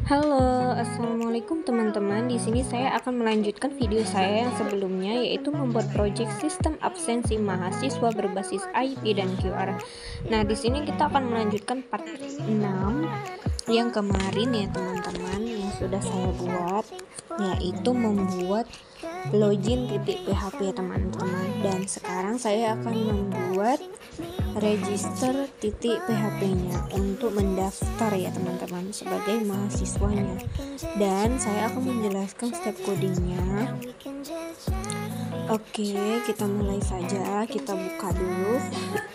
Halo, assalamualaikum teman-teman. Di sini saya akan melanjutkan video saya yang sebelumnya, yaitu membuat proyek sistem absensi mahasiswa berbasis IP dan QR. Nah, di sini kita akan melanjutkan part 6 yang kemarin ya teman-teman, yang sudah saya buat, yaitu membuat login titik PHP ya teman-teman. Dan sekarang saya akan membuat register titik PHP-nya untuk mendaftar ya teman-teman sebagai mahasiswanya, dan saya akan menjelaskan step codingnya. Oke, kita mulai saja. Kita buka dulu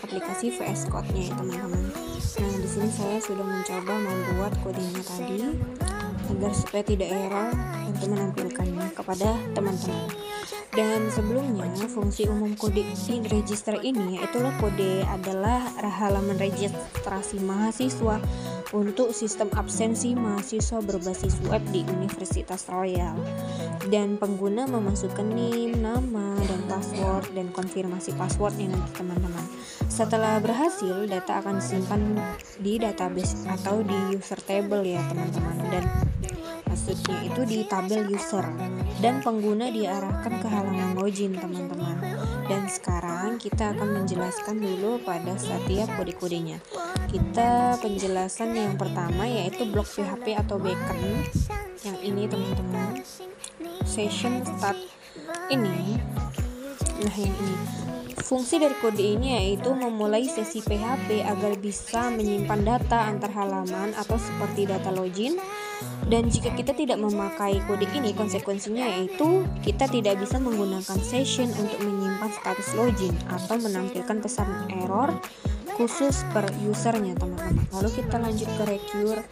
aplikasi VS Code-nya ya teman-teman. Nah, di sini saya sudah mencoba membuat codingnya tadi agar supaya tidak error untuk menampilkannya kepada teman-teman. Dan sebelumnya, fungsi umum kode register ini yaitu kode adalah halaman registrasi mahasiswa untuk sistem absensi mahasiswa berbasis web di Universitas Royal. Dan pengguna memasukkan NIM, nama, dan password, dan konfirmasi passwordnya nanti teman-teman. Setelah berhasil, data akan disimpan di database atau di user table ya teman-teman, dan maksudnya itu di tabel user, dan pengguna diarahkan ke halaman login teman-teman. Dan sekarang kita akan menjelaskan dulu pada setiap kode-kodenya. Kita penjelasan yang pertama yaitu blok PHP atau beacon yang ini teman-teman, session start ini. Nah, yang ini fungsi dari kode ini yaitu memulai sesi PHP agar bisa menyimpan data antar halaman atau seperti data login. Dan jika kita tidak memakai kode ini, konsekuensinya yaitu kita tidak bisa menggunakan session untuk menyimpan status login atau menampilkan pesan error khusus per usernya teman-teman. Lalu kita lanjut ke recure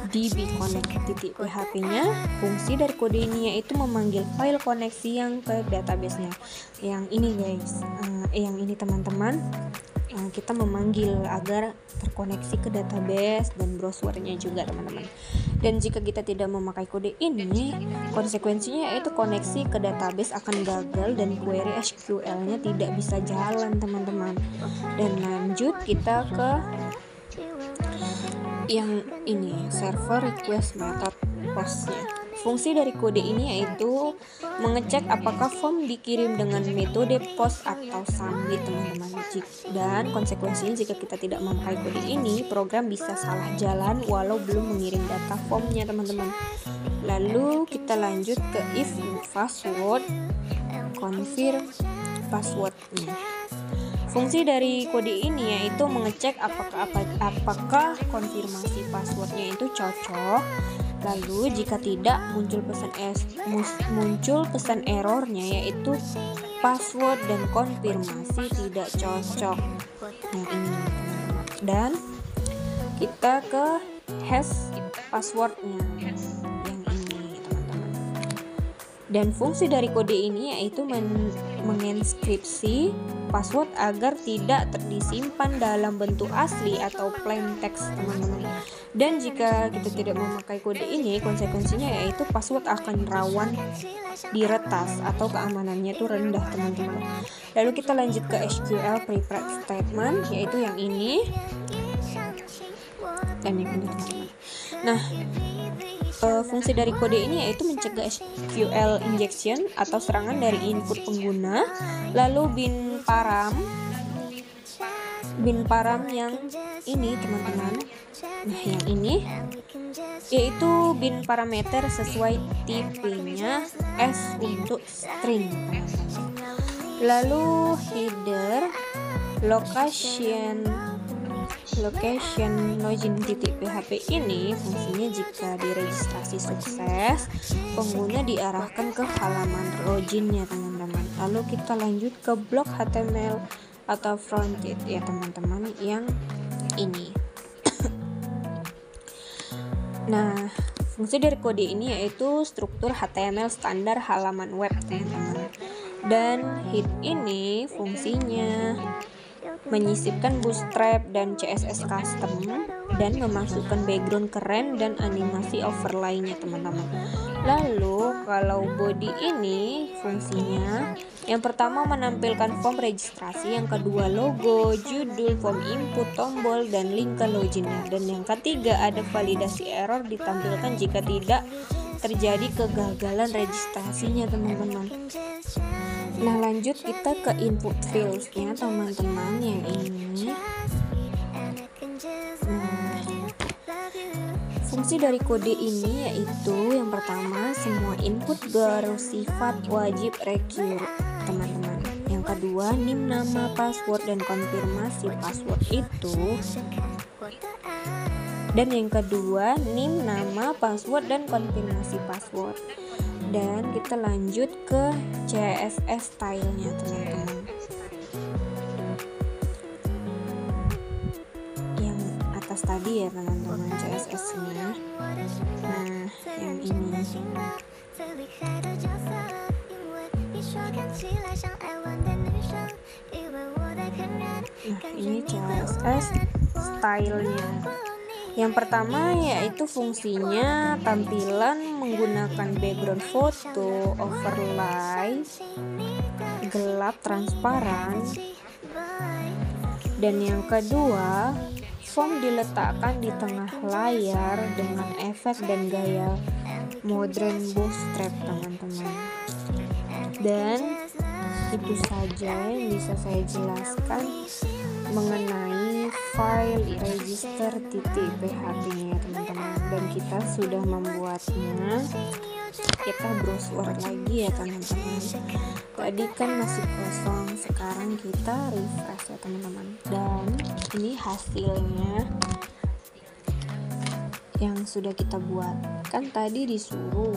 db connect titik PHP-nya. Fungsi dari kode ini yaitu memanggil file koneksi yang ke database-nya. Yang ini guys, yang ini teman-teman, kita memanggil agar terkoneksi ke database dan browsernya juga teman-teman. Dan jika kita tidak memakai kode ini, konsekuensinya yaitu koneksi ke database akan gagal dan query SQL-nya tidak bisa jalan teman-teman. Dan lanjut kita ke yang ini, server request method postnya. Fungsi dari kode ini yaitu mengecek apakah form dikirim dengan metode post atau submit teman-teman. Dan konsekuensinya jika kita tidak memakai kode ini, program bisa salah jalan walau belum mengirim data formnya teman-teman. Lalu kita lanjut ke if password confirm passwordnya. Fungsi dari kode ini yaitu mengecek apakah konfirmasi passwordnya itu cocok. Lalu jika tidak, muncul pesan errornya yaitu password dan konfirmasi tidak cocok. Nah, ini teman-teman. Dan kita ke hash passwordnya yang ini teman-teman. Dan fungsi dari kode ini yaitu menginskripsi password agar tidak disimpan dalam bentuk asli atau plain text teman-teman. Dan jika kita tidak memakai kode ini, konsekuensinya yaitu password akan rawan diretas atau keamanannya itu rendah teman-teman. Lalu kita lanjut ke SQL prepared statement yaitu yang ini dan yang ini teman-teman. Nah, fungsi dari kode ini yaitu mencegah SQL injection atau serangan dari input pengguna. Lalu bin param yang ini teman-teman. Nah, yang ini yaitu bin parameter sesuai tipenya S untuk string teman-teman. Lalu header location login titik PHP ini fungsinya jika diregistrasi sukses, pengguna diarahkan ke halaman loginnya teman-teman. Lalu kita lanjut ke blok HTML atau frontend ya teman-teman, yang ini. Nah, fungsi dari kode ini yaitu struktur HTML standar halaman web teman-teman. Dan head ini fungsinya menyisipkan bootstrap dan CSS custom dan memasukkan background keren dan animasi overlay-nya teman-teman. Lalu kalau body ini fungsinya yang pertama menampilkan form registrasi, yang kedua logo, judul, form input, tombol, dan link ke loginnya, dan yang ketiga ada validasi error ditampilkan jika tidak terjadi kegagalan registrasinya teman-teman. Nah lanjut kita ke input fields-nya teman-teman, yang ini. Fungsi dari kode ini yaitu yang pertama semua input bersifat wajib recur teman-teman. Yang kedua NIM, nama, password, dan konfirmasi password itu. Dan yang kedua NIM, nama, password, dan konfirmasi password. Dan kita lanjut ke CSS style-nya teman-teman. Yang atas tadi ya teman-teman CSS-nya. Nah, yang ini. Nah, ini CSS style-nya. Yang pertama yaitu fungsinya tampilan menggunakan background foto, overlay, gelap, transparan. Dan yang kedua, form diletakkan di tengah layar dengan efek dan gaya modern bootstrap teman-teman. Dan itu saja yang bisa saya jelaskan mengenai file register.php-nya teman-teman. Dan kita sudah membuatnya. Kita browse lagi ya teman-teman. Tadi kan masih kosong, sekarang kita refresh ya teman-teman. Dan ini hasilnya yang sudah kita buat. Kan tadi disuruh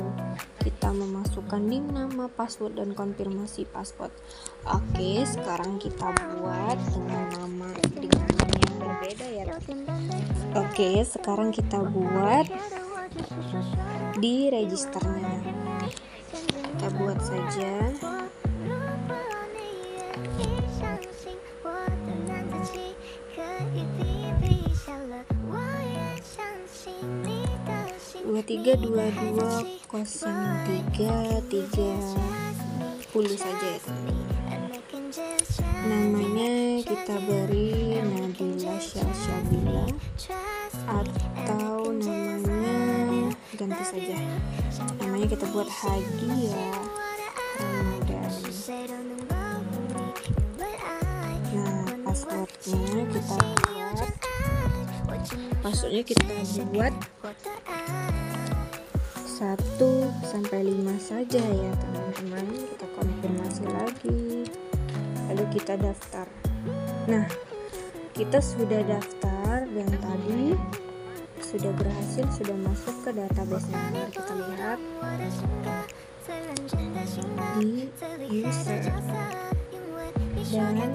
kita memasukkan NIM, nama, password, dan konfirmasi password. Oke, sekarang kita buat dengan nama yang berbeda ya. Oke, sekarang kita buat di registernya. Kita buat saja. Dua 23220330 saja ya teman-teman. Namanya kita beri Nabila Syalsabila atau namanya ganti saja. Namanya kita buat Hadiah Ramadan. Nah, passwordnya kita buat 1-5 saja ya teman-teman. Kita konfirmasi lagi, lalu kita daftar. Nah, kita sudah daftar dan tadi sudah berhasil, sudah masuk ke database-nya. Mari kita lihat di user dan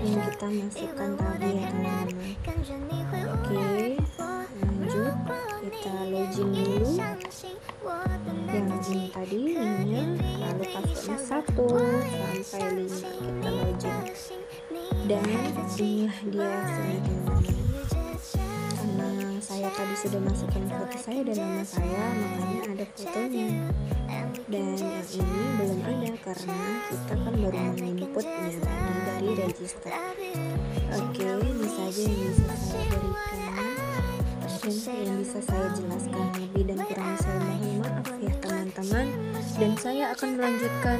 yang kita masukkan tadi ya teman-teman. Oke, lanjut kita login dulu. Yang ini tadi NIM-nya, lalu passwordnya 1-5. Kita login dan inilah dia hasilnya teman-teman. Karena saya tadi sudah masukkan foto saya dan nama saya, makanya ada fotonya. Dan yang ini belum ada karena kita kan baru menginputnya tadi dari register. Oke, ini saja yang bisa saya berikan dan yang bisa saya jelaskan. Lebih dan kurang saya mohon maaf ya teman-teman. Dan saya akan melanjutkan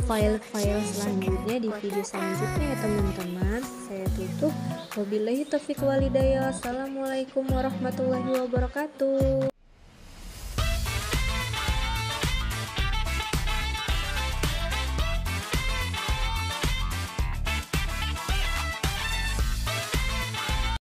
file-file selanjutnya di video selanjutnya ya teman-teman. Saya tutup. Wabillahi taufiq walhidayah. Assalamualaikum warahmatullahi wabarakatuh.